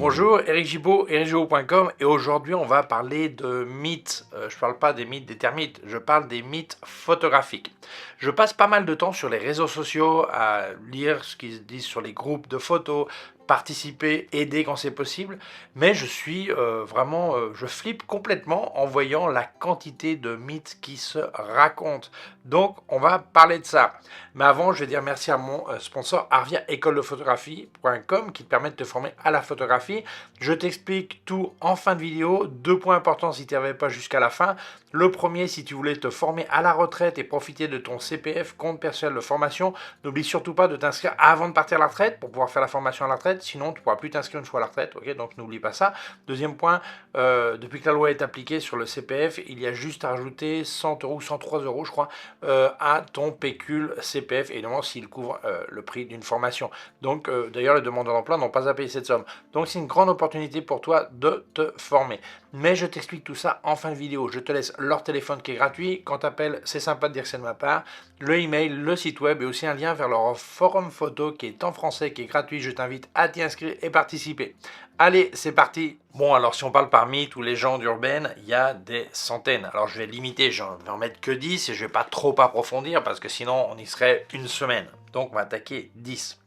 Bonjour, Eric Gibaud, ericgibaud.com, et aujourd'hui on va parler de mythes. Je ne parle pas des mythes des termites, je parle des mythes photographiques. Je passe pas mal de temps sur les réseaux sociaux à lire ce qu'ils disent sur les groupes de photos, participer, aider quand c'est possible, mais je suis je flippe complètement en voyant la quantité de mythes qui se racontent. Donc on va parler de ça. Mais avant, je vais dire merci à mon sponsor Arvia écoledephotographie.com qui te permet de te former à la photographie. Je t'explique tout en fin de vidéo. 2 points importants si tu n'y avais pas jusqu'à la fin. Le premier, si tu voulais te former à la retraite et profiter de ton CPF, compte personnel de formation, n'oublie surtout pas de t'inscrire avant de partir à la retraite pour pouvoir faire la formation à la retraite. Sinon, tu ne pourras plus t'inscrire une fois à la retraite. Ok, donc n'oublie pas ça. Deuxième point, depuis que la loi est appliquée sur le CPF, il y a juste à rajouter 100 euros, 103 euros, je crois, à ton pécule CPF, évidemment s'il couvre le prix d'une formation. Donc d'ailleurs les demandeurs d'emploi n'ont pas à payer cette somme. Donc c'est une grande opportunité pour toi de te former. Mais je t'explique tout ça en fin de vidéo. Je te laisse leur téléphone qui est gratuit. Quand tu appelles, c'est sympa de dire que c'est de ma part. Le email, le site web et aussi un lien vers leur forum photo qui est en français, qui est gratuit. Je t'invite à t'y inscrire et participer. Allez, c'est parti. Bon, alors si on parle par mythe ou légende urbaine, il y a des centaines. Alors je vais limiter, je vais en mettre que 10 et je vais pas trop approfondir parce que sinon on y serait une semaine. Donc on va attaquer 10.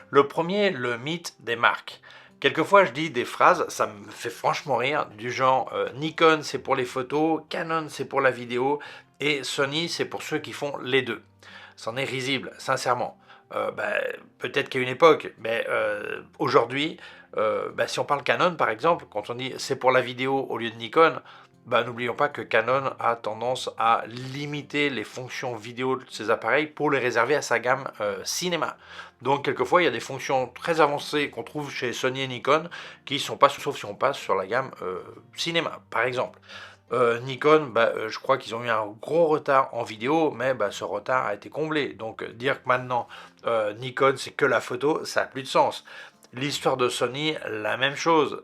Le premier, le mythe des marques. Quelquefois je dis des phrases, ça me fait franchement rire, du genre Nikon c'est pour les photos, Canon c'est pour la vidéo et Sony c'est pour ceux qui font les deux. C'en est risible, sincèrement. Peut-être qu'à une époque, mais aujourd'hui, si on parle Canon par exemple, quand on dit c'est pour la vidéo au lieu de Nikon, n'oublions pas que Canon a tendance à limiter les fonctions vidéo de ses appareils pour les réserver à sa gamme cinéma. Donc quelquefois il y a des fonctions très avancées qu'on trouve chez Sony et Nikon qui ne sont pas, sauf si on passe sur la gamme cinéma par exemple. Nikon, je crois qu'ils ont eu un gros retard en vidéo, mais ce retard a été comblé. Donc dire que maintenant Nikon c'est que la photo, ça n'a plus de sens. L'histoire de Sony, la même chose.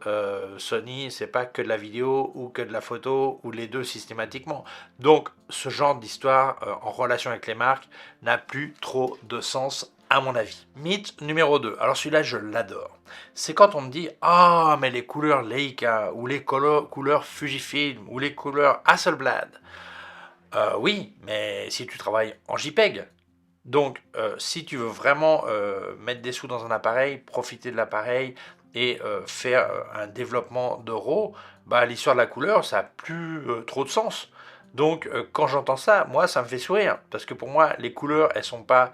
Sony, c'est pas que de la vidéo ou que de la photo ou les deux systématiquement. Donc ce genre d'histoire en relation avec les marques n'a plus trop de sens à mon avis. Mythe numéro 2. Alors celui-là, je l'adore. C'est quand on me dit « Ah, mais les couleurs Leica, ou les couleurs Fujifilm, ou les couleurs Hasselblad. » Oui, mais si tu travailles en JPEG. Donc, si tu veux vraiment mettre des sous dans un appareil, profiter de l'appareil et faire un développement de RAW, l'histoire de la couleur, ça n'a plus trop de sens. Donc, quand j'entends ça, moi, ça me fait sourire. Parce que pour moi, les couleurs, elles ne sont pas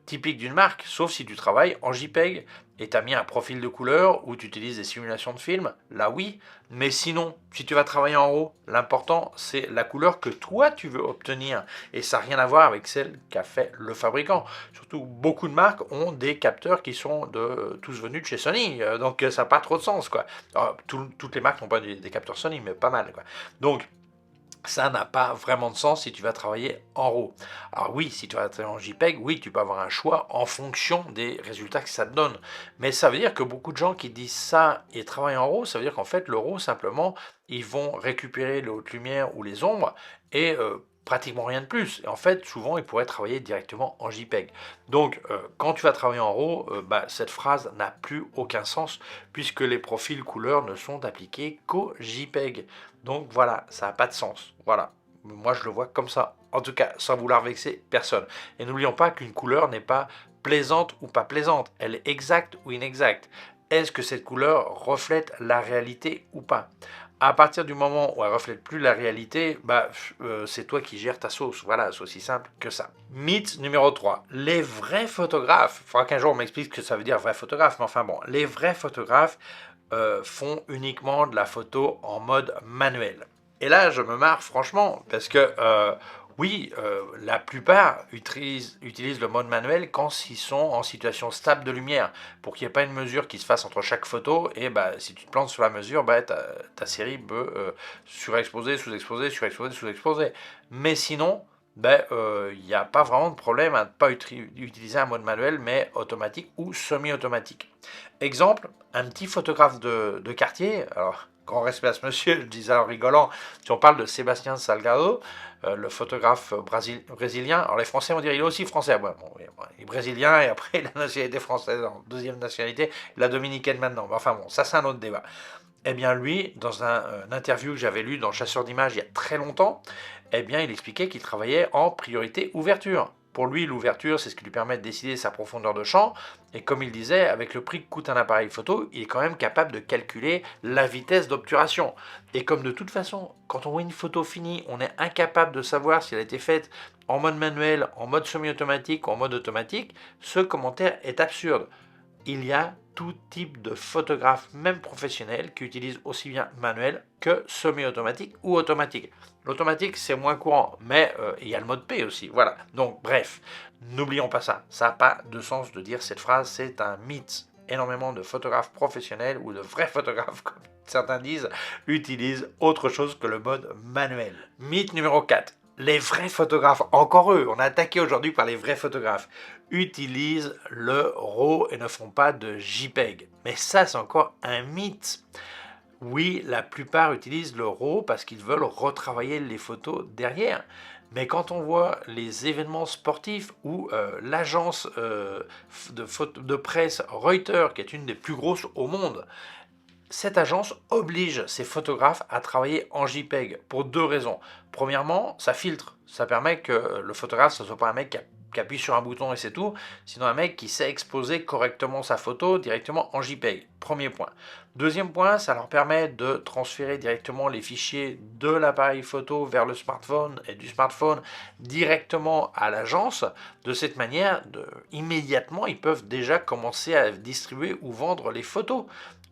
typiques d'une marque, sauf si tu travailles en JPEG et tu as mis un profil de couleur ou tu utilises des simulations de films, là oui. Mais sinon, si tu vas travailler en RAW, l'important, c'est la couleur que toi, tu veux obtenir. Et ça n'a rien à voir avec celle qu'a fait le fabricant. Surtout, beaucoup de marques ont des capteurs qui sont tous venus de chez Sony. Donc, ça n'a pas trop de sens, quoi. Alors, toutes les marques n'ont pas des capteurs Sony, mais pas mal, quoi. Donc, ça n'a pas vraiment de sens si tu vas travailler en RAW. Alors oui, si tu vas travailler en JPEG, oui, tu peux avoir un choix en fonction des résultats que ça te donne. Mais ça veut dire que beaucoup de gens qui disent ça et travaillent en RAW, ça veut dire qu'en fait, le RAW, simplement, ils vont récupérer les hautes lumières ou les ombres et pratiquement rien de plus. Et en fait, souvent, ils pourraient travailler directement en JPEG. Donc, quand tu vas travailler en RAW, cette phrase n'a plus aucun sens puisque les profils couleurs ne sont appliqués qu'au JPEG. Donc voilà, ça n'a pas de sens. Voilà, moi je le vois comme ça. En tout cas, sans vouloir vexer personne. Et n'oublions pas qu'une couleur n'est pas plaisante ou pas plaisante. Elle est exacte ou inexacte. Est-ce que cette couleur reflète la réalité ou pas? À partir du moment où elle ne reflète plus la réalité, c'est toi qui gères ta sauce. Voilà, c'est aussi simple que ça. Mythe numéro 3. Les vrais photographes. Il faudra qu'un jour on m'explique ce que ça veut dire vrai photographe. Mais enfin bon, les vrais photographes font uniquement de la photo en mode manuel. Et là, je me marre franchement, parce que oui, la plupart utilisent le mode manuel quand ils sont en situation stable de lumière, pour qu'il n'y ait pas une mesure qui se fasse entre chaque photo, et si tu te plantes sur la mesure, ta série peut surexposer, sous-exposer, surexposer, sous-exposer. Mais sinon, il n'y a pas vraiment de problème à ne pas utiliser un mode manuel, mais automatique ou semi-automatique. Exemple, un petit photographe de quartier, alors grand respect à ce monsieur, je disais en rigolant, si on parle de Sébastien Salgado, le photographe brésilien, alors les Français vont dire il est aussi français, ouais, bon, il est brésilien et après la nationalité française en deuxième nationalité, la dominicaine maintenant, mais enfin bon, ça c'est un autre débat. Eh bien lui, dans une interview que j'avais lue dans Chasseur d'images il y a très longtemps, eh bien il expliquait qu'il travaillait en priorité ouverture. Pour lui, l'ouverture, c'est ce qui lui permet de décider sa profondeur de champ. Et comme il disait, avec le prix que coûte un appareil photo, il est quand même capable de calculer la vitesse d'obturation. Et comme de toute façon, quand on voit une photo finie, on est incapable de savoir si elle a été faite en mode manuel, en mode semi-automatique ou en mode automatique, ce commentaire est absurde. Il y a tout type de photographes, même professionnels, qui utilisent aussi bien manuel que semi-automatique ou automatique. L'automatique, c'est moins courant, mais il y a le mode P aussi, voilà. Donc, bref, n'oublions pas ça. Ça n'a pas de sens de dire cette phrase, c'est un mythe. Énormément de photographes professionnels, ou de vrais photographes, comme certains disent, utilisent autre chose que le mode manuel. Mythe numéro 4. Les vrais photographes, encore eux, on a attaqué aujourd'hui par les vrais photographes, utilisent le RAW et ne font pas de JPEG. Mais ça, c'est encore un mythe. Oui, la plupart utilisent le RAW parce qu'ils veulent retravailler les photos derrière. Mais quand on voit les événements sportifs où l'agence de presse Reuters, qui est une des plus grosses au monde, cette agence oblige ses photographes à travailler en JPEG pour deux raisons. Premièrement, ça filtre. Ça permet que le photographe, ce ne soit pas un mec qui appuie sur un bouton et c'est tout, sinon un mec qui sait exposer correctement sa photo directement en JPEG. Premier point. Deuxième point, ça leur permet de transférer directement les fichiers de l'appareil photo vers le smartphone et du smartphone directement à l'agence. De cette manière, immédiatement, ils peuvent déjà commencer à distribuer ou vendre les photos.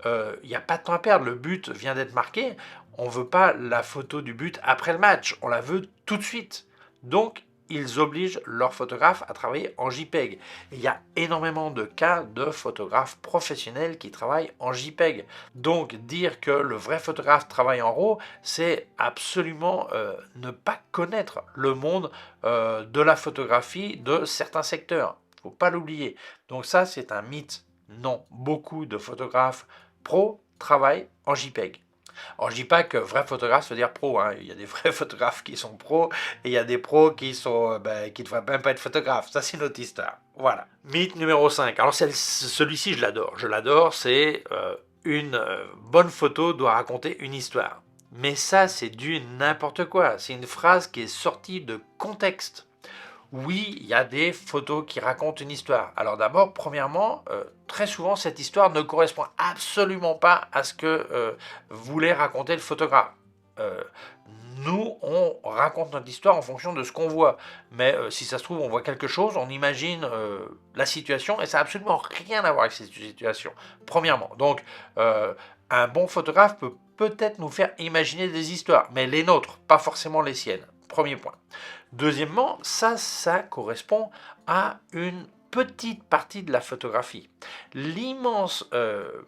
Il n'y a pas de temps à perdre, le but vient d'être marqué, on ne veut pas la photo du but après le match, on la veut tout de suite. Donc, ils obligent leurs photographes à travailler en JPEG. Il y a énormément de cas de photographes professionnels qui travaillent en JPEG. Donc, dire que le vrai photographe travaille en RAW, c'est absolument ne pas connaître le monde de la photographie de certains secteurs. Il ne faut pas l'oublier. Donc ça, c'est un mythe. Non, beaucoup de photographes pro travaillent en JPEG. Alors je dis pas que vrai photographe veut dire pro, hein. Il y a des vrais photographes qui sont pros et il y a des pros qui sont qui ne devraient même pas être photographes. Ça c'est notre histoire. Voilà. Mythe numéro 5. Alors celui-ci je l'adore. Je l'adore, c'est une bonne photo doit raconter une histoire. Mais ça c'est du n'importe quoi. C'est une phrase qui est sortie de contexte. Oui, il y a des photos qui racontent une histoire. Alors d'abord, premièrement, très souvent, cette histoire ne correspond absolument pas à ce que voulait raconter le photographe. Nous, on raconte notre histoire en fonction de ce qu'on voit. Mais si ça se trouve, on voit quelque chose, on imagine la situation, et ça n'a absolument rien à voir avec cette situation, premièrement. Donc, un bon photographe peut peut-être nous faire imaginer des histoires, mais les nôtres, pas forcément les siennes. Premier point. Deuxièmement, ça correspond à une petite partie de la photographie. L'immense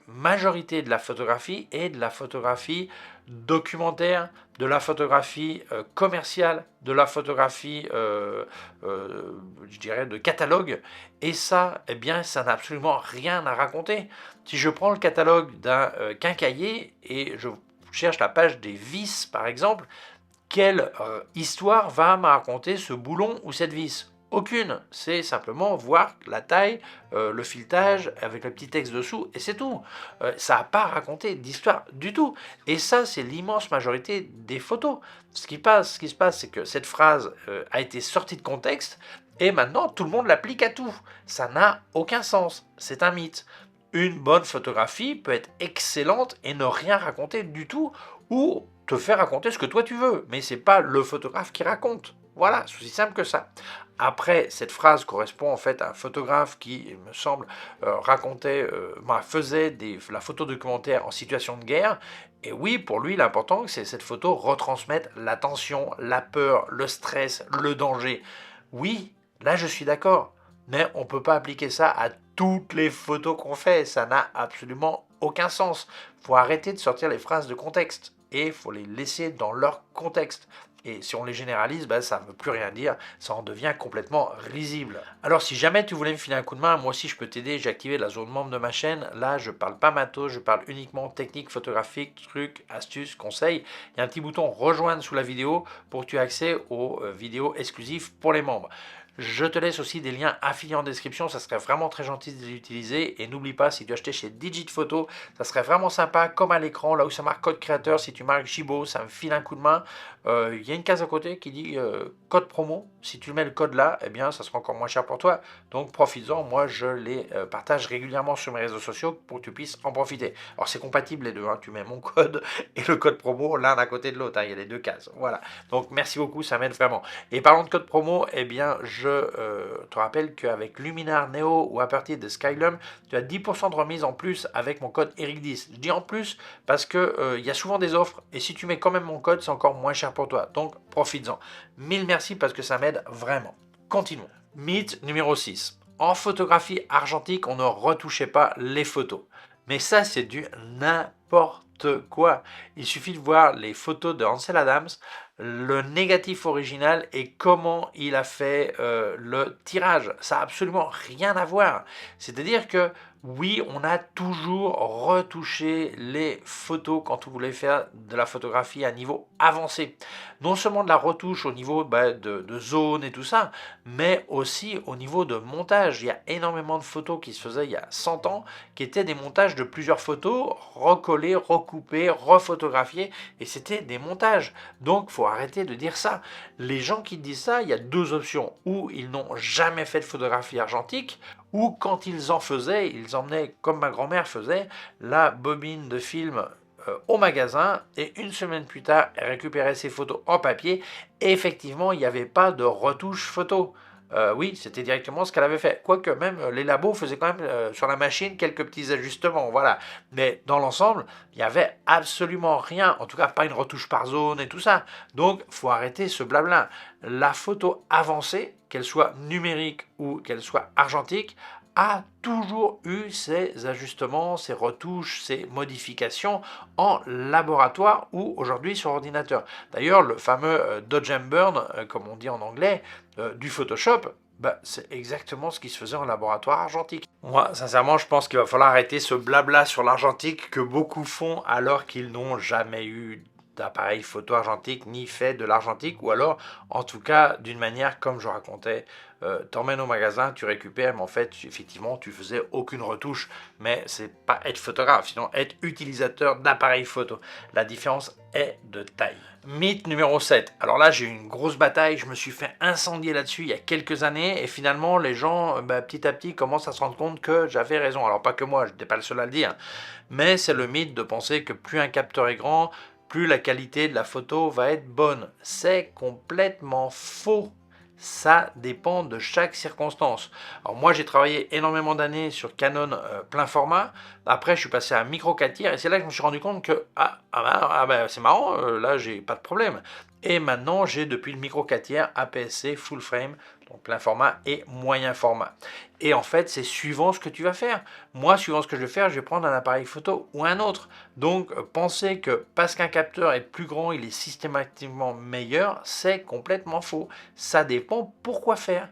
majorité de la photographie est de la photographie documentaire, de la photographie commerciale, de la photographie, je dirais, de catalogue. Et ça, eh bien, ça n'a absolument rien à raconter. Si je prends le catalogue d'un quincaillier et je cherche la page des vis, par exemple, quelle histoire va me raconter ce boulon ou cette vis? Aucune, c'est simplement voir la taille, le filetage avec le petit texte dessous et c'est tout. Ça n'a pas raconté d'histoire du tout. Et ça, c'est l'immense majorité des photos. Ce qui se passe, c'est que cette phrase a été sortie de contexte et maintenant tout le monde l'applique à tout. Ça n'a aucun sens, c'est un mythe. Une bonne photographie peut être excellente et ne rien raconter du tout ou te faire raconter ce que toi tu veux, mais c'est pas le photographe qui raconte. Voilà, c'est aussi simple que ça. Après, cette phrase correspond en fait à un photographe qui, il me semble, faisait la photo documentaire en situation de guerre. Et oui, pour lui, l'important, c'est que cette photo retransmette la tension, la peur, le stress, le danger. Oui, là je suis d'accord, mais on ne peut pas appliquer ça à toutes les photos qu'on fait. Ça n'a absolument aucun sens. Il faut arrêter de sortir les phrases de contexte et il faut les laisser dans leur contexte. Et si on les généralise, ben, ça ne veut plus rien dire, ça en devient complètement risible. Alors si jamais tu voulais me filer un coup de main, moi aussi je peux t'aider, j'ai activé la zone membre de ma chaîne. Là, je parle pas matos, je parle uniquement technique photographique, trucs, astuces, conseils. Il y a un petit bouton rejoindre sous la vidéo pour que tu aies accès aux vidéos exclusives pour les membres. Je te laisse aussi des liens affiliés en description, ça serait vraiment très gentil de les utiliser. Et n'oublie pas, si tu achetais chez Digit Photo, ça serait vraiment sympa, comme à l'écran, là où ça marque code créateur, si tu marques Jibo, ça me file un coup de main. Il y a une case à côté qui dit code promo. Si tu mets le code là, eh bien, ça sera encore moins cher pour toi. Donc profites-en, moi je les partage régulièrement sur mes réseaux sociaux pour que tu puisses en profiter. Alors c'est compatible les deux, hein. Tu mets mon code et le code promo l'un à côté de l'autre, hein. Il y a les deux cases. Voilà, donc merci beaucoup, ça m'aide vraiment. Et parlant de code promo, eh bien, je te rappelle qu'avec Luminar Neo ou à partir de Skylum, tu as 10% de remise en plus avec mon code Eric10. Je dis en plus parce que y a souvent des offres et si tu mets quand même mon code, c'est encore moins cher pour toi. Donc profites-en. Mille merci parce que ça m'aide vraiment. Continuons. Mythe numéro 6. En photographie argentique, on ne retouchait pas les photos. Mais ça, c'est du n'importe quoi. Il suffit de voir les photos de Ansel Adams, le négatif original et comment il a fait le tirage. Ça n'a absolument rien à voir. C'est-à-dire que oui, on a toujours retouché les photos quand on voulait faire de la photographie à niveau avancé. Non seulement de la retouche au niveau de zone et tout ça, mais aussi au niveau de montage. Il y a énormément de photos qui se faisaient il y a 100 ans, qui étaient des montages de plusieurs photos, recollées, recoupées, refotographiées, et c'était des montages. Donc, il faut arrêter de dire ça. Les gens qui disent ça, il y a deux options. Ou ils n'ont jamais fait de photographie argentique, ou quand ils en faisaient, ils emmenaient, comme ma grand-mère faisait, la bobine de film au magasin et une semaine plus tard, elle récupérait ses photos en papier et effectivement, il n'y avait pas de retouche photo. Oui, c'était directement ce qu'elle avait fait. Quoique même les labos faisaient quand même sur la machine quelques petits ajustements, voilà. Mais dans l'ensemble, il n'y avait absolument rien, en tout cas pas une retouche par zone et tout ça. Donc, faut arrêter ce blabla. La photo avancée, qu'elle soit numérique ou qu'elle soit argentique, a toujours eu ses ajustements, ses retouches, ses modifications en laboratoire ou aujourd'hui sur ordinateur. D'ailleurs, le fameux Dodge and Burn, comme on dit en anglais, du Photoshop, bah, c'est exactement ce qui se faisait en laboratoire argentique. Moi, sincèrement, je pense qu'il va falloir arrêter ce blabla sur l'argentique que beaucoup font alors qu'ils n'ont jamais eu d'appareil photo argentique ni fait de l'argentique, ou alors en tout cas d'une manière comme je racontais, t'emmènes au magasin, tu récupères, mais en fait effectivement tu faisais aucune retouche, mais c'est pas être photographe, sinon être utilisateur d'appareil photo. La différence est de taille. Mythe numéro 7. Alors là j'ai eu une grosse bataille, je me suis fait incendier là-dessus il y a quelques années et finalement les gens petit à petit commencent à se rendre compte que j'avais raison. Alors pas que moi, je n'étais pas le seul à le dire, mais c'est le mythe de penser que plus un capteur est grand, plus la qualité de la photo va être bonne. C'est complètement faux. Ça dépend de chaque circonstance. Alors moi j'ai travaillé énormément d'années sur Canon plein format. Après je suis passé à micro 4 tiers et c'est là que je me suis rendu compte que c'est marrant, là j'ai pas de problème. Et maintenant j'ai depuis le micro 4 tiers APS-C full frame, donc plein format et moyen format. Et en fait c'est suivant ce que tu vas faire. Moi suivant ce que je vais faire, je vais prendre un appareil photo ou un autre. Donc penser que parce qu'un capteur est plus grand, il est systématiquement meilleur, c'est complètement faux. Ça dépend pourquoi faire.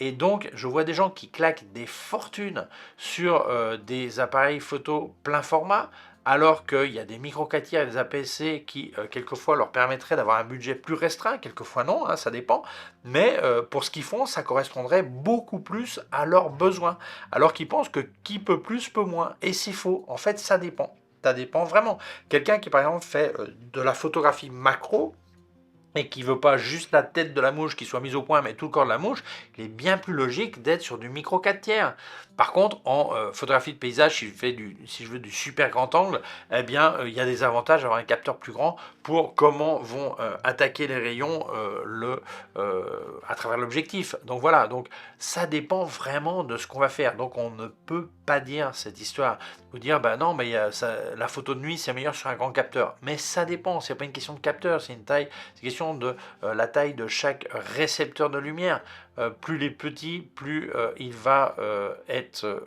Et donc, je vois des gens qui claquent des fortunes sur des appareils photo plein format, alors qu'il y a des micro 4 tiers et des APS-C qui, quelquefois, leur permettraient d'avoir un budget plus restreint, quelquefois non, hein, ça dépend, mais pour ce qu'ils font, ça correspondrait beaucoup plus à leurs besoins, alors qu'ils pensent que qui peut plus peut moins, et c'est faux, en fait, ça dépend. Ça dépend vraiment. Quelqu'un qui, par exemple, fait de la photographie macro, et qui veut pas juste la tête de la mouche qui soit mise au point, mais tout le corps de la mouche, il est bien plus logique d'être sur du micro 4 tiers. Par contre, en photographie de paysage, si je veux du super grand angle, eh bien, il y a des avantages d'avoir un capteur plus grand pour comment vont attaquer les rayons à travers l'objectif. Donc voilà, donc ça dépend vraiment de ce qu'on va faire. Donc on ne peut pas dire cette histoire, vous dire bah non, mais la photo de nuit c'est meilleur sur un grand capteur. Mais ça dépend, c'est pas une question de capteur, c'est une question de la taille de chaque récepteur de lumière. Plus il est petit, plus il va être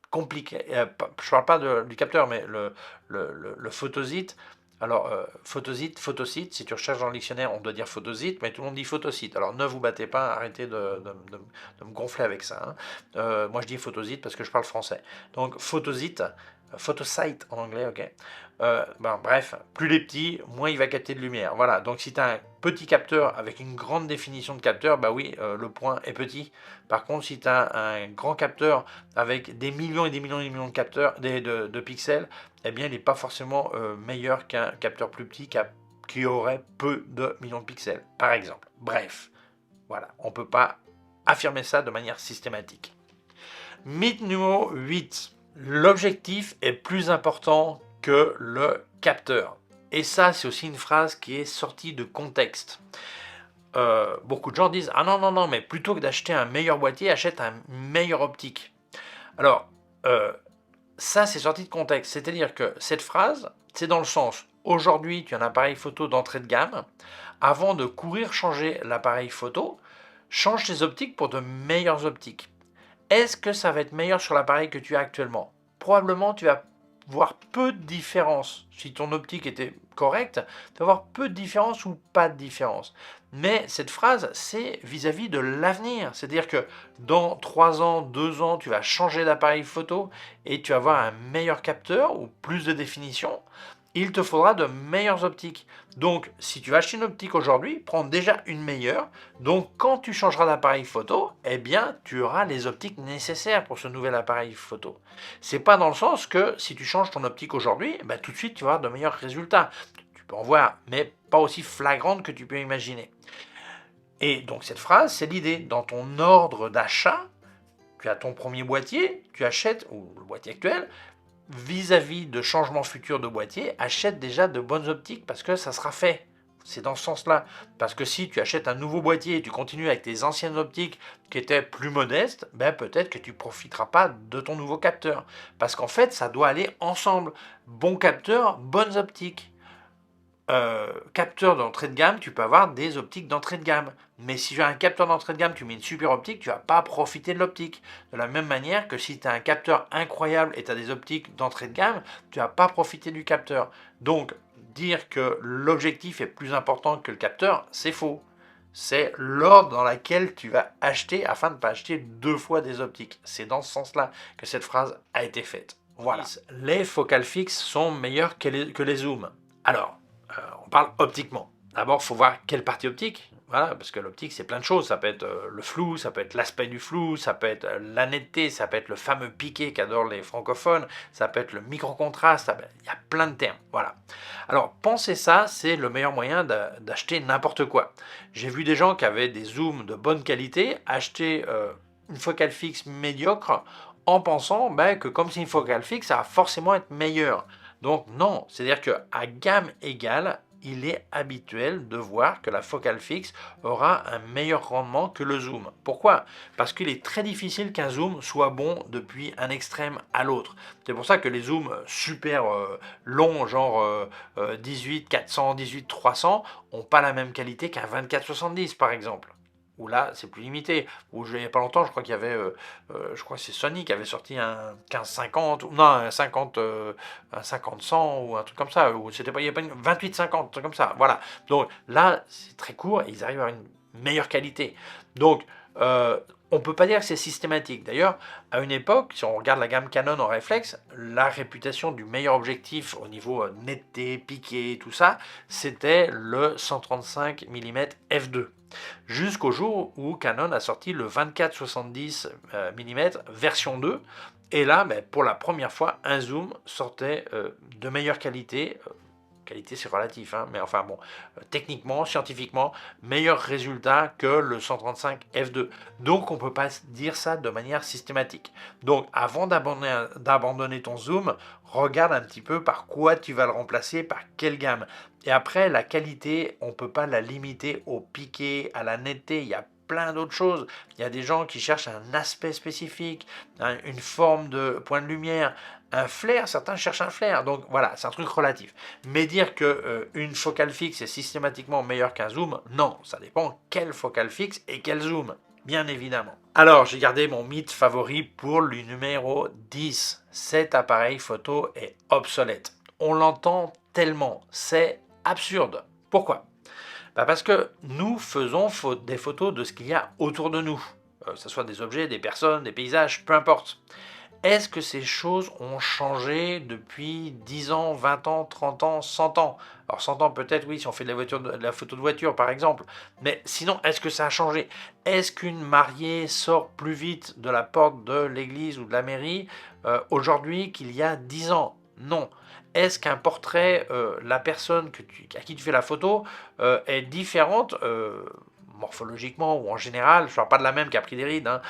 compliqué. Je ne parle pas du capteur, mais le photosite Alors, photosite, si tu recherches dans le dictionnaire, on doit dire photosite, mais tout le monde dit photosite. Alors, ne vous battez pas, arrêtez de me gonfler avec ça, hein. Moi, je dis photosite parce que je parle français. Donc, photosite, photosite en anglais, ok. Bref, plus il est petit, moins il va capter de lumière. Voilà, donc si tu as un petit capteur avec une grande définition de capteur, bah oui, le point est petit. Par contre, si tu as un grand capteur avec des millions et des millions et des millions de capteurs, de pixels, eh bien, il n'est pas forcément meilleur qu'un capteur plus petit qui aurait peu de millions de pixels, par exemple. Bref, voilà, on ne peut pas affirmer ça de manière systématique. Mythe numéro 8. L'objectif est plus important que le capteur. Et ça, c'est aussi une phrase qui est sortie de contexte. Beaucoup de gens disent « Ah non, non, non, mais plutôt que d'acheter un meilleur boîtier, achète un meilleur optique. » Alors, ça, c'est sorti de contexte. C'est-à-dire que cette phrase, c'est dans le sens « Aujourd'hui, tu as un appareil photo d'entrée de gamme. Avant de courir changer l'appareil photo, change tes optiques pour de meilleures optiques. » Est-ce que ça va être meilleur sur l'appareil que tu as actuellement? Probablement, tu vas voir peu de différence. Si ton optique était correcte, tu vas voir peu de différence ou pas de différence. Mais cette phrase, c'est vis-à-vis de l'avenir. C'est-à-dire que dans 3 ans, 2 ans, tu vas changer d'appareil photo et tu vas avoir un meilleur capteur ou plus de définition. Il te faudra de meilleures optiques. Donc, si tu vas acheter une optique aujourd'hui, prends déjà une meilleure. Donc, quand tu changeras d'appareil photo, eh bien, tu auras les optiques nécessaires pour ce nouvel appareil photo. C'est pas dans le sens que si tu changes ton optique aujourd'hui, bah, tout de suite, tu vas avoir de meilleurs résultats. Tu peux en voir, mais pas aussi flagrante que tu peux imaginer. Et donc, cette phrase, c'est l'idée. Dans ton ordre d'achat, tu as ton premier boîtier, tu achètes, ou le boîtier actuel, vis-à-vis de changements futurs de boîtier, achète déjà de bonnes optiques parce que ça sera fait. C'est dans ce sens-là. Parce que si tu achètes un nouveau boîtier et tu continues avec tes anciennes optiques qui étaient plus modestes, ben peut-être que tu ne profiteras pas de ton nouveau capteur. Parce qu'en fait, ça doit aller ensemble. Bon capteur, bonnes optiques. Capteur d'entrée de gamme, tu peux avoir des optiques d'entrée de gamme. Mais si tu as un capteur d'entrée de gamme, tu mets une super optique, tu ne vas pas profiter de l'optique. De la même manière que si tu as un capteur incroyable et tu as des optiques d'entrée de gamme, tu ne vas pas profiter du capteur. Donc, dire que l'objectif est plus important que le capteur, c'est faux. C'est l'ordre dans lequel tu vas acheter afin de ne pas acheter 2 fois des optiques. C'est dans ce sens-là que cette phrase a été faite. Voilà. Les focales fixes sont meilleures que les zooms. Alors, on parle optiquement. D'abord, il faut voir quelle partie optique. Voilà, parce que l'optique, c'est plein de choses. Ça peut être le flou, ça peut être l'aspect du flou, ça peut être la netteté, ça peut être le fameux piqué qu'adorent les francophones, ça peut être le micro-contraste, il y a plein de termes. Voilà. Alors, penser ça, c'est le meilleur moyen d'acheter n'importe quoi. J'ai vu des gens qui avaient des zooms de bonne qualité acheter une focale fixe médiocre en pensant que comme c'est une focale fixe, ça va forcément être meilleur. Donc non, c'est-à-dire qu'à gamme égale, il est habituel de voir que la focale fixe aura un meilleur rendement que le zoom. Pourquoi? Parce qu'il est très difficile qu'un zoom soit bon depuis un extrême à l'autre. C'est pour ça que les zooms super longs, genre 18-400, 18-300, n'ont pas la même qualité qu'un 24-70 par exemple. Où là, c'est plus limité. Où il n'y a pas longtemps, je crois qu'il y avait, je crois que c'est Sony qui avait sorti un 15-50, ou non, un 50, un 50-100 ou un truc comme ça. Ou c'était pas, il n'y a pas une 28-50, un truc comme ça. Voilà. Donc là, c'est très court et ils arrivent à avoir une meilleure qualité. Donc, on ne peut pas dire que c'est systématique. D'ailleurs, à une époque, si on regarde la gamme Canon en réflexe, la réputation du meilleur objectif au niveau netteté, piqué, tout ça, c'était le 135 mm f2. Jusqu'au jour où Canon a sorti le 24-70 mm version 2. Et là, pour la première fois, un zoom sortait de meilleure qualité. Qualité, c'est relatif, hein, mais enfin bon, techniquement, scientifiquement, meilleur résultat que le 135 f2. Donc, on ne peut pas dire ça de manière systématique. Donc, avant d'abandonner ton zoom, regarde un petit peu par quoi tu vas le remplacer, par quelle gamme. Et après, la qualité, on ne peut pas la limiter au piqué, à la netteté. Il y a plein d'autres choses. Il y a des gens qui cherchent un aspect spécifique, une forme de point de lumière, un flair, certains cherchent un flair. Donc voilà, c'est un truc relatif. Mais dire que une focale fixe est systématiquement meilleure qu'un zoom, non, ça dépend quelle focale fixe et quel zoom, bien évidemment. Alors, j'ai gardé mon mythe favori pour le numéro 10. Cet appareil photo est obsolète. On l'entend tellement, c'est absurde. Pourquoi? Parce que nous faisons des photos de ce qu'il y a autour de nous, que ce soit des objets, des personnes, des paysages, peu importe. Est-ce que ces choses ont changé depuis 10 ans, 20 ans, 30 ans, 100 ans? Alors 100 ans peut-être oui si on fait de la photo de voiture par exemple, mais sinon est-ce que ça a changé? Est-ce qu'une mariée sort plus vite de la porte de l'église ou de la mairie aujourd'hui qu'il y a 10 ans? Non. Est-ce qu'un portrait, la personne à qui tu fais la photo est différente morphologiquement ou en général, je ne parle pas de la même qui a pris des rides, hein,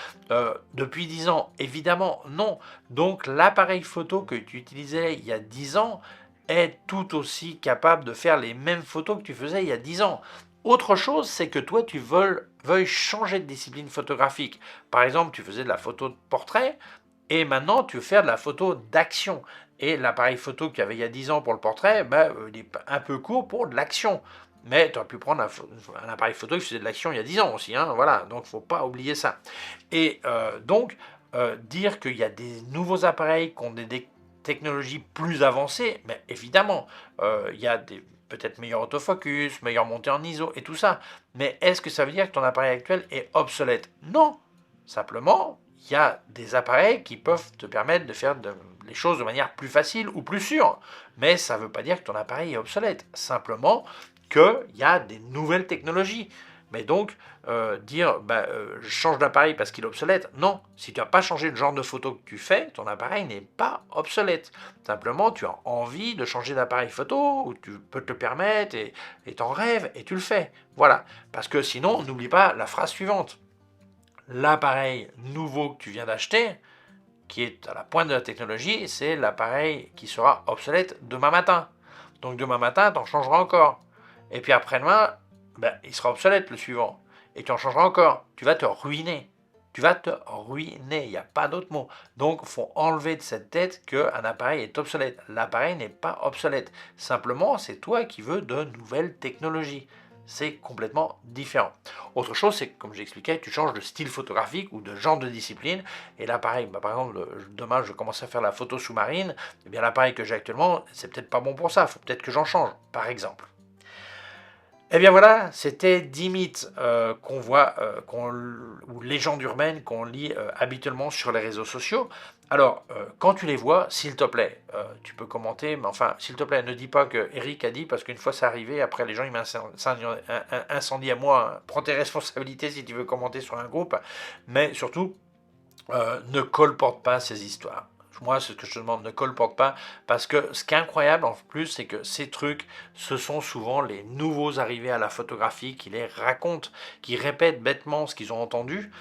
depuis 10 ans? Évidemment, non. Donc l'appareil photo que tu utilisais il y a 10 ans est tout aussi capable de faire les mêmes photos que tu faisais il y a 10 ans. Autre chose, c'est que toi, tu veuilles changer de discipline photographique. Par exemple, tu faisais de la photo de portrait, et maintenant, tu veux faire de la photo d'action. Et l'appareil photo qu'il y avait il y a 10 ans pour le portrait, il est un peu court pour de l'action. Mais tu aurais pu prendre un appareil photo qui faisait de l'action il y a 10 ans aussi. Hein, voilà, donc il ne faut pas oublier ça. Et dire qu'il y a des nouveaux appareils qui ont des technologies plus avancées, mais évidemment, il y a peut-être meilleur autofocus, meilleure montée en ISO et tout ça. Mais est-ce que ça veut dire que ton appareil actuel est obsolète? Non. Simplement, il y a des appareils qui peuvent te permettre de faire les choses de manière plus facile ou plus sûre. Mais ça ne veut pas dire que ton appareil est obsolète. Simplement qu'il y a des nouvelles technologies. Mais donc, je change d'appareil parce qu'il est obsolète, non. Si tu n'as pas changé le genre de photo que tu fais, ton appareil n'est pas obsolète. Simplement, tu as envie de changer d'appareil photo, ou tu peux te le permettre, et t'en rêves, et tu le fais. Voilà. Parce que sinon, n'oublie pas la phrase suivante. L'appareil nouveau que tu viens d'acheter, qui est à la pointe de la technologie, c'est l'appareil qui sera obsolète demain matin. Donc demain matin, tu en changeras encore. Et puis après-demain, il sera obsolète le suivant. Et tu en changeras encore. Tu vas te ruiner. Tu vas te ruiner, il n'y a pas d'autre mot. Donc il faut enlever de cette tête qu'un appareil est obsolète. L'appareil n'est pas obsolète. Simplement, c'est toi qui veux de nouvelles technologies. C'est complètement différent. Autre chose, c'est que, comme j'expliquais, tu changes de style photographique ou de genre de discipline. Et là, pareil, par exemple, demain, je commence à faire la photo sous-marine. Eh bien, l'appareil que j'ai actuellement, c'est peut-être pas bon pour ça. Il faut peut-être que j'en change, par exemple. Eh bien voilà, c'était 10 mythes qu'on voit, ou légendes urbaines qu'on lit habituellement sur les réseaux sociaux. Alors, quand tu les vois, s'il te plaît, tu peux commenter, mais enfin, s'il te plaît, ne dis pas que Eric a dit, parce qu'une fois c'est arrivé, après les gens ils m'incendient à moi. Hein. Prends tes responsabilités si tu veux commenter sur un groupe, mais surtout, ne colporte pas ces histoires. Moi, ce que je te demande, ne colporte pas, parce que ce qui est incroyable en plus, c'est que ces trucs, ce sont souvent les nouveaux arrivés à la photographie qui les racontent, qui répètent bêtement ce qu'ils ont entendu.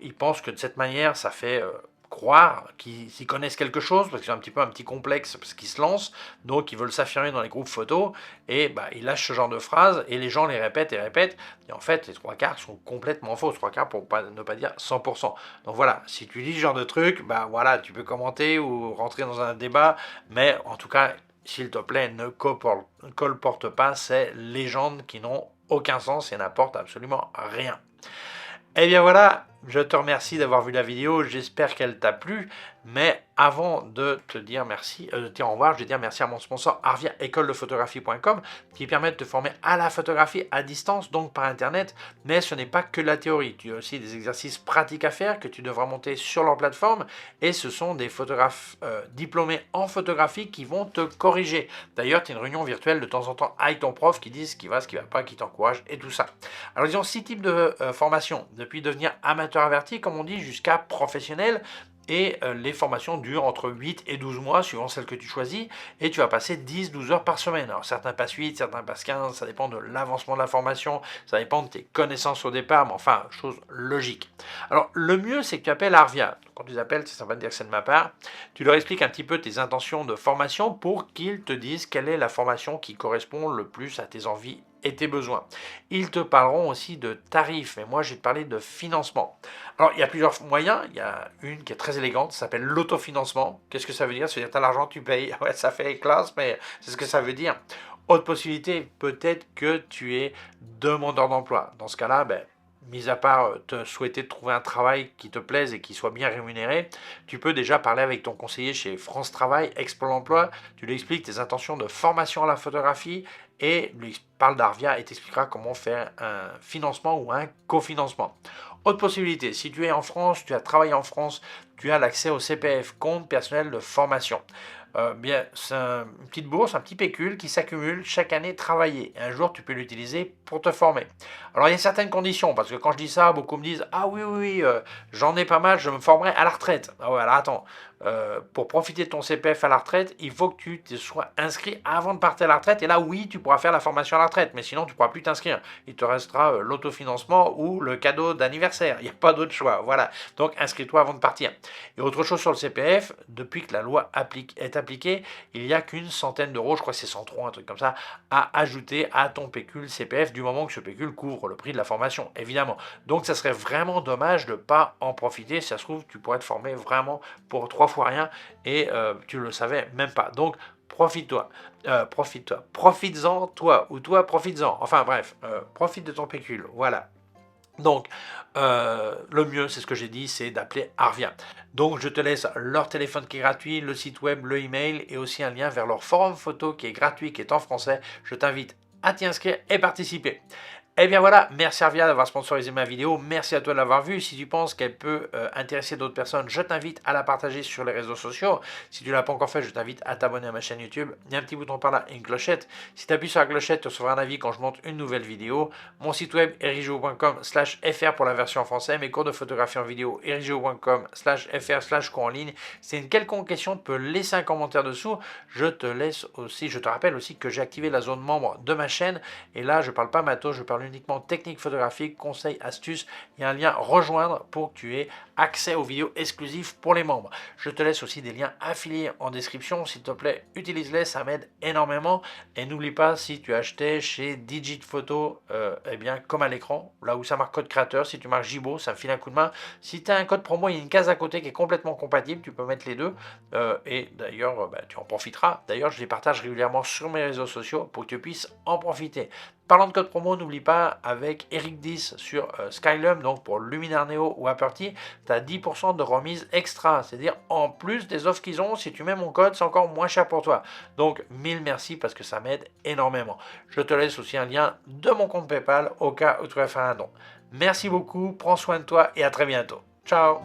Ils pensent que de cette manière, ça fait croire qu'ils connaissent quelque chose, parce qu'ils ont un petit complexe, parce qu'ils se lancent, donc ils veulent s'affirmer dans les groupes photos, et ils lâchent ce genre de phrases, et les gens les répètent et répètent, et en fait, les trois quarts sont complètement faux, 3 quarts pour ne pas dire 100%. Donc voilà, si tu lis ce genre de truc, voilà, tu peux commenter ou rentrer dans un débat, mais en tout cas, s'il te plaît, ne colporte pas ces légendes qui n'ont aucun sens et n'apportent absolument rien. Eh bien voilà, je te remercie d'avoir vu la vidéo, j'espère qu'elle t'a plu, mais avant de te dire merci, de te dire au revoir, je vais dire merci à mon sponsor Arvia écoledephotographie.com qui permet de te former à la photographie à distance, donc par internet, mais ce n'est pas que la théorie, tu as aussi des exercices pratiques à faire que tu devras monter sur leur plateforme et ce sont des photographes diplômés en photographie qui vont te corriger. D'ailleurs, tu as une réunion virtuelle de temps en temps avec ton prof qui dit ce qui va, ce qui ne va pas, qui t'encourage et tout ça. Alors ils ont 6 types de formations, depuis devenir amateur averti, comme on dit, jusqu'à professionnel. Et les formations durent entre 8 et 12 mois, suivant celle que tu choisis, et tu vas passer 10-12 heures par semaine. Alors certains passent 8, certains passent 15, ça dépend de l'avancement de la formation, ça dépend de tes connaissances au départ, mais enfin, chose logique. Alors le mieux, c'est que tu appelles Arvia. Quand tu les appelles, c'est sympa de dire que c'est de ma part. Tu leur expliques un petit peu tes intentions de formation pour qu'ils te disent quelle est la formation qui correspond le plus à tes envies et tes besoins. Ils te parleront aussi de tarifs, mais moi je vais te parler de financement. Alors il y a plusieurs moyens, il y a une qui est très élégante, ça s'appelle l'autofinancement. Qu'est-ce que ça veut dire? Ça veut dire que tu as l'argent, tu payes. Ouais, ça fait classe, mais c'est ce que ça veut dire. Autre possibilité, peut-être que tu es demandeur d'emploi. Dans ce cas-là, mis à part te souhaiter de trouver un travail qui te plaise et qui soit bien rémunéré, tu peux déjà parler avec ton conseiller chez France Travail, Exploit l'emploi, tu lui expliques tes intentions de formation à la photographie et lui parle d'Arvia et t'expliquera comment faire un financement ou un cofinancement. Autre possibilité, si tu es en France, tu as travaillé en France, tu as l'accès au CPF, compte personnel de formation. Bien, c'est une petite bourse, un petit pécule qui s'accumule chaque année travaillée. Et un jour, tu peux l'utiliser pour te former. Alors, il y a certaines conditions, parce que quand je dis ça, beaucoup me disent: ah oui, oui, oui, j'en ai pas mal, je me formerai à la retraite. Ah ouais, alors attends, pour profiter de ton CPF à la retraite, il faut que tu te sois inscrit avant de partir à la retraite. Et là, oui, tu pourras faire la formation à la retraite, mais sinon, tu ne pourras plus t'inscrire. Il te restera l'autofinancement ou le cadeau d'anniversaire. Il n'y a pas d'autre choix. Voilà. Donc, inscris-toi avant de partir. Et autre chose sur le CPF, depuis que la loi est appliquée, il n'y a qu'une centaine d'euros, je crois que c'est 103, un truc comme ça, à ajouter à ton pécule CPF du moment que ce pécule couvre le prix de la formation, évidemment. Donc, ça serait vraiment dommage de ne pas en profiter. Si ça se trouve, tu pourrais te former vraiment pour 3 fois rien et tu le savais même pas. Donc, profite-toi, profites-en toi, ou toi profites-en, enfin bref, profite de ton pécule, voilà. Donc, le mieux, c'est ce que j'ai dit, c'est d'appeler Arvia. Donc, je te laisse leur téléphone qui est gratuit, le site web, le email et aussi un lien vers leur forum photo qui est gratuit, qui est en français. Je t'invite à t'y inscrire et participer. Et bien voilà, merci Arvia d'avoir sponsorisé ma vidéo, merci à toi de l'avoir vue. Si tu penses qu'elle peut intéresser d'autres personnes, je t'invite à la partager sur les réseaux sociaux. Si tu ne l'as pas encore fait, je t'invite à t'abonner à ma chaîne YouTube. Il y a un petit bouton par là et une clochette. Si tu appuies sur la clochette, tu recevras un avis quand je monte une nouvelle vidéo. Mon site web erigeo.com/fr pour la version en français, mes cours de photographie en vidéo erigeo.com/fr/cours en ligne. Si tu as une quelconque question, tu peux laisser un commentaire dessous. Je te rappelle aussi que j'ai activé la zone membre de ma chaîne et là je parle pas matos, je parle uniquement technique photographique, conseils, astuces. Il y a un lien rejoindre pour que tu aies accès aux vidéos exclusives pour les membres. Je te laisse aussi des liens affiliés en description. S'il te plaît, utilise-les, ça m'aide énormément. Et n'oublie pas, si tu achetais chez Digit Photo, eh bien, comme à l'écran, là où ça marque code créateur, si tu marques Jibo, ça me file un coup de main. Si tu as un code promo, il y a une case à côté qui est complètement compatible, tu peux mettre les deux. Et d'ailleurs, tu en profiteras. D'ailleurs, je les partage régulièrement sur mes réseaux sociaux pour que tu puisses en profiter. Parlant de code promo, n'oublie pas, avec Eric10 sur Skylum, donc pour Luminar Neo ou Aperty, tu as 10% de remise extra. C'est-à-dire en plus des offres qu'ils ont, si tu mets mon code, c'est encore moins cher pour toi. Donc, mille merci parce que ça m'aide énormément. Je te laisse aussi un lien de mon compte PayPal au cas où tu veux faire un don. Merci beaucoup, prends soin de toi et à très bientôt. Ciao!